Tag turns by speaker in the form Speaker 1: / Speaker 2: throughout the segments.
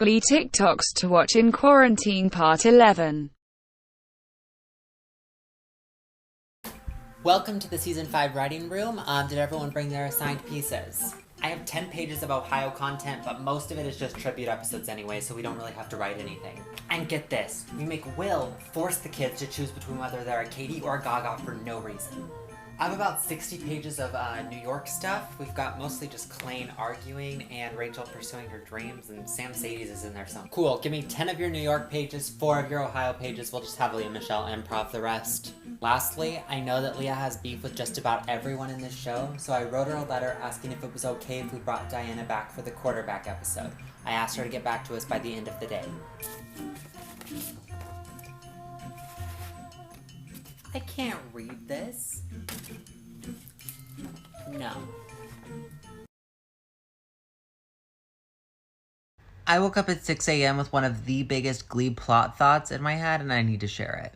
Speaker 1: Glee TikToks to watch in quarantine part 11.
Speaker 2: Welcome to the Season 5 writing room. Did everyone bring their assigned pieces? I have 10 pages of Ohio content, but most of it is just tribute episodes anyway, so we don't really have to write anything. And get this, we make Will force the kids to choose between whether they're a Katie or a Gaga for no reason. I have about 60 pages of New York stuff. We've got mostly just Clayne arguing and Rachel pursuing her dreams, and Sam Sadie's is in there some. Cool, give me 10 of your New York pages, 4 of your Ohio pages. We'll just have Leah and Michelle improv the rest. Lastly, I know that Leah has beef with just about everyone in this show, so I wrote her a letter asking if it was okay if we brought Diana back for the quarterback episode. I asked her to get back to us by the end of the day. I can't read this. No. I woke up at 6 a.m. with one of the biggest Glee plot thoughts in my head, and I need to share it.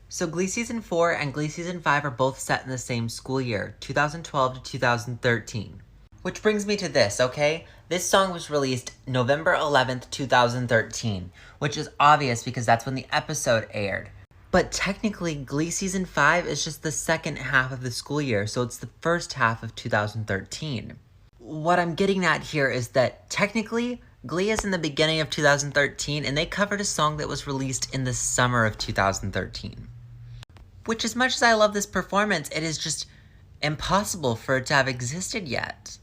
Speaker 2: So Glee Season 4 and Glee Season 5 are both set in the same school year, 2012 to 2013. Which brings me to this, okay? This song was released November 11th, 2013, which is obvious because that's when the episode aired. But technically, Glee Season 5 is just the second half of the school year, so it's the first half of 2013. What I'm getting at here is that technically, Glee is in the beginning of 2013, and they covered a song that was released in the summer of 2013. Which, as much as I love this performance, it is just impossible for it to have existed yet.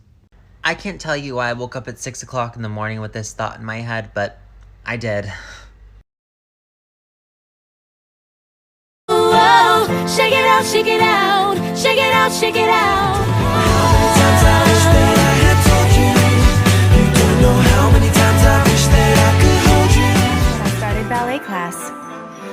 Speaker 2: I can't tell you why I woke up at 6 o'clock in the morning with this thought in my head, but I did.
Speaker 3: Shake it out, shake it out, shake it out, shake it out.
Speaker 4: How many times I wish that I had told you. You don't know how many times I wish that I could hold you.
Speaker 3: I started ballet class,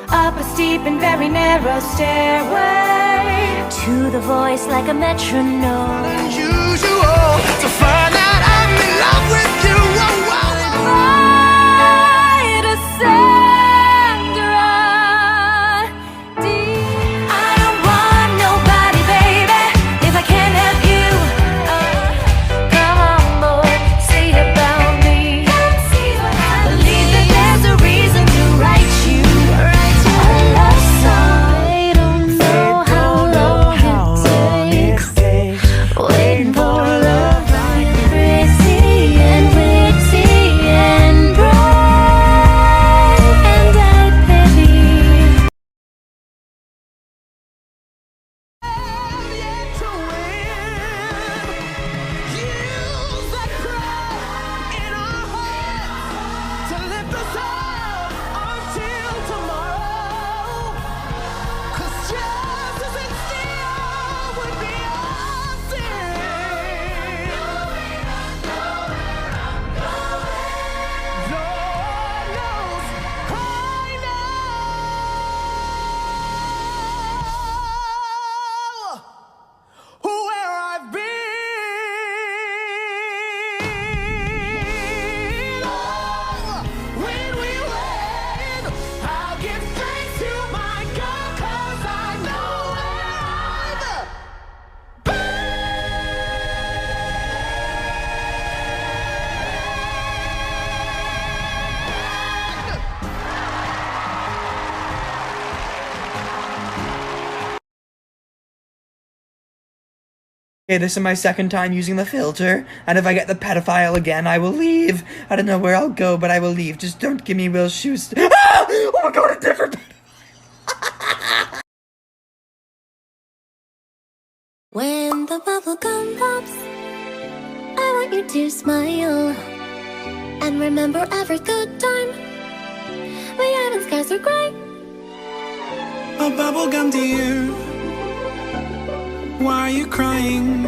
Speaker 3: up a steep and very narrow stairway, to the voice like a metronome.
Speaker 4: Unusual to find out I'm in love with you. Whoa, whoa, whoa.
Speaker 3: Right, a Sandra. I don't want nobody, baby, if I can't have you. Come on, boy, say about me. Believe that there's a reason to write you a love song. They don't know how long it takes, waiting for love like crazy and witty and bright, and I pity.
Speaker 4: To win. Use that pride in our hearts to lift us up until tomorrow. 'Cause just as it still would be our sin. Lord knows I know where I've been. Oh, when we win, I'll give thanks to my God, 'cause I know where I've
Speaker 5: Okay, this is my second time using the filter, and if I get the pedophile again, I will leave. I don't know where I'll go, but I will leave. Just don't give me Will Shoes. Ah! Oh my god, a different pedophile!
Speaker 3: When the bubble gum pops, I want you to smile and remember every good time we had when skies were gray.
Speaker 4: a bubble gum to you. Why are you crying?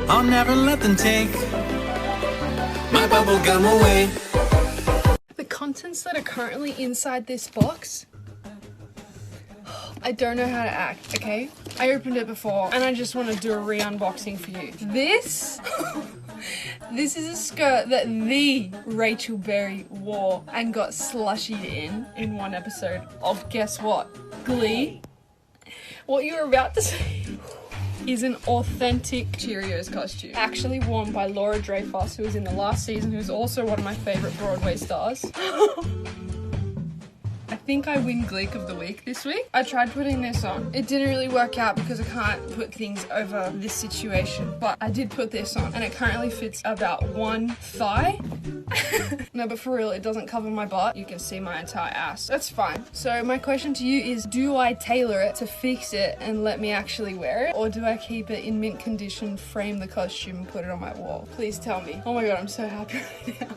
Speaker 4: I'll never let them take my bubble gum away.
Speaker 6: The contents that are currently inside this box, I don't know how to act, okay? I opened it before and I just want to do a re-unboxing for you. This is a skirt that the Rachel Berry wore and got slushied in one episode of, guess what? Glee. What you were about to say. is an authentic Cheerios costume, actually worn by Laura Dreyfuss, who was in the last season, who's also one of my favorite Broadway stars. I think I win Gleek of the Week this week. I tried putting this on. It didn't really work out because I can't put things over this situation, but I did put this on and it currently fits about one thigh. No, but for real, it doesn't cover my butt. You can see my entire ass. That's fine. So my question to you is, do I tailor it to fix it and let me actually wear it? Or do I keep it in mint condition, frame the costume and put it on my wall? Please tell me. Oh my God, I'm so happy right now.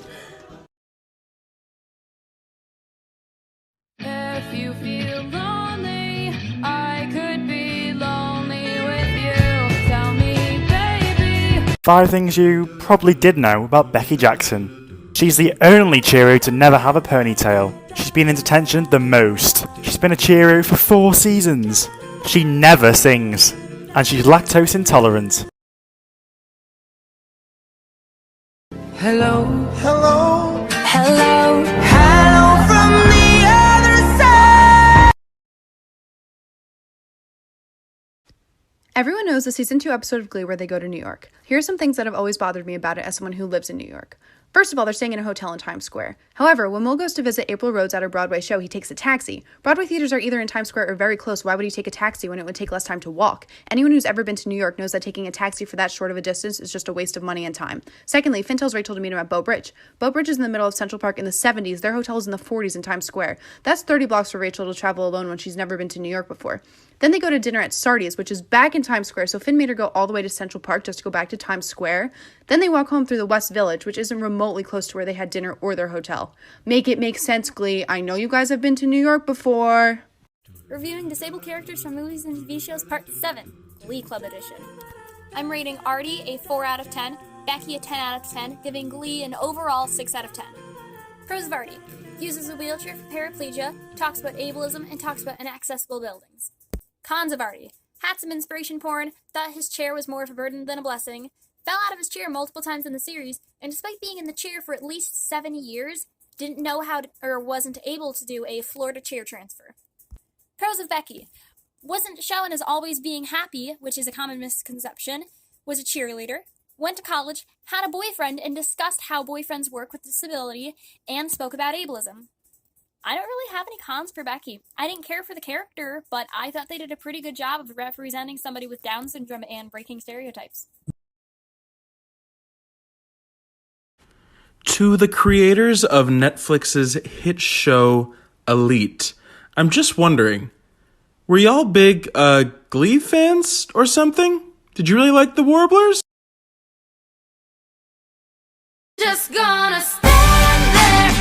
Speaker 3: If you feel lonely, I could be lonely with you. Tell me, baby.
Speaker 7: 5 things you probably did know about Becky Jackson. She's the only Cheerio to never have a ponytail. She's been in detention the most. She's been a Cheerio for 4 seasons. She never sings. And she's lactose intolerant.
Speaker 4: Hello, hello,
Speaker 3: Hello.
Speaker 4: hello from the other side.
Speaker 8: Everyone knows the season 2 episode of Glee where they go to New York. Here are some things that have always bothered me about it as someone who lives in New York. First of all, they're staying in a hotel in Times Square. However, when Will goes to visit April Rhodes at her Broadway show, he takes a taxi. Broadway theaters are either in Times Square or very close. Why would he take a taxi when it would take less time to walk? Anyone who's ever been to New York knows that taking a taxi for that short of a distance is just a waste of money and time. Secondly, Finn tells Rachel to meet him at Bow Bridge. Bow Bridge is in the middle of Central Park in the 70s. Their hotel is in the 40s in Times Square. That's 30 blocks for Rachel to travel alone when she's never been to New York before. Then they go to dinner at Sardi's, which is back in Times Square, so Finn made her go all the way to Central Park just to go back to Times Square. Then they walk home through the West Village, which isn't remotely close to where they had dinner or their hotel. Make it make sense, Glee. I know you guys have been to New York before.
Speaker 9: Reviewing disabled characters from movies and TV shows, Part 7, Glee Club Edition. I'm rating Artie a 4 out of 10, Becky a 10 out of 10, giving Glee an overall 6 out of 10. Pros of Artie. Uses a wheelchair for paraplegia, talks about ableism, and talks about inaccessible buildings. Cons of Artie. Had some inspiration porn, thought his chair was more of a burden than a blessing, fell out of his chair multiple times in the series, and despite being in the chair for at least 7 years, didn't know how to, or wasn't able to do a floor-to-chair transfer. Pros of Becky. Wasn't shown as always being happy, which is a common misconception, was a cheerleader, went to college, had a boyfriend, and discussed how boyfriends work with disability, and spoke about ableism. I don't really have any cons for Becky. I didn't care for the character, but I thought they did a pretty good job of representing somebody with Down syndrome and breaking stereotypes.
Speaker 10: To the creators of Netflix's hit show Elite, I'm just wondering, were y'all big Glee fans or something? Did you really like the Warblers?
Speaker 3: Just gonna stand there.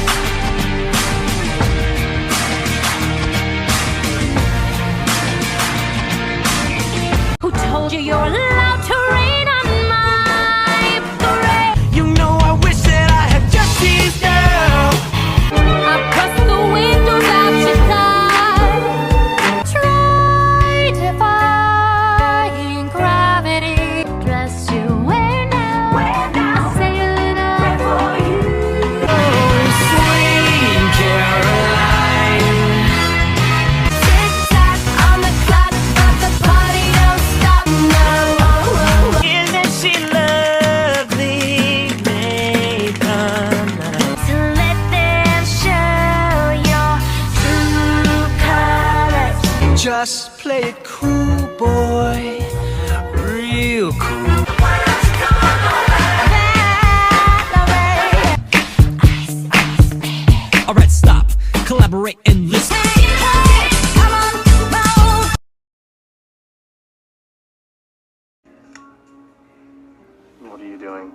Speaker 3: Who told you you're allowed to rain on my parade?
Speaker 4: You know I wish that I had just teased girl.
Speaker 3: I pressed the windows out your car. Try defying gravity. Dress you where now? Sailing up for you.
Speaker 4: Sweet Caroline.
Speaker 3: Tick-tock on the clock, but the party don't stop, no.
Speaker 4: Isn't she lovely? Makeup.
Speaker 3: So let them show your true colors.
Speaker 4: Just play it cool, boy. Real cool. Alright, stop. Collaborate and listen.
Speaker 3: Come on, roll.
Speaker 7: What are you doing?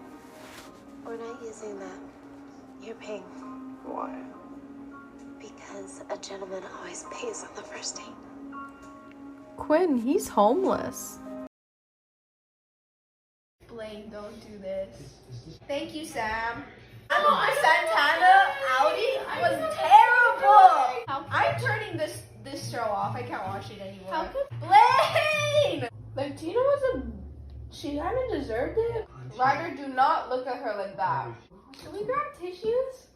Speaker 11: We're not using that. You're paying.
Speaker 7: Why?
Speaker 11: Because a gentleman always pays on the first date.
Speaker 12: Quinn, he's homeless.
Speaker 6: Blaine, don't do this.
Speaker 12: Thank you, Sam. My Santana Audi was terrible. I'm turning this show off. I can't watch it anymore. How could Blaine? Like Tina she kind of deserved it. Ryder, do not look at her like that. Can we grab tissues?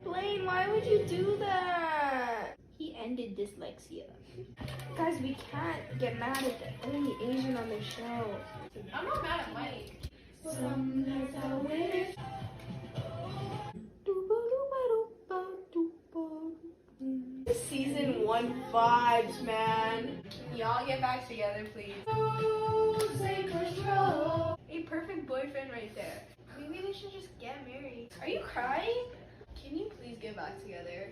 Speaker 12: Blaine, why would you do that? He ended dyslexia. Guys, we can't get mad at the only Asian on the show. I'm not mad at Mike. Some nights I wish. Season 1 vibes, man. Y'all get back together, please. A perfect boyfriend right there. Maybe they should just get married. Are you crying? Can you please get back together?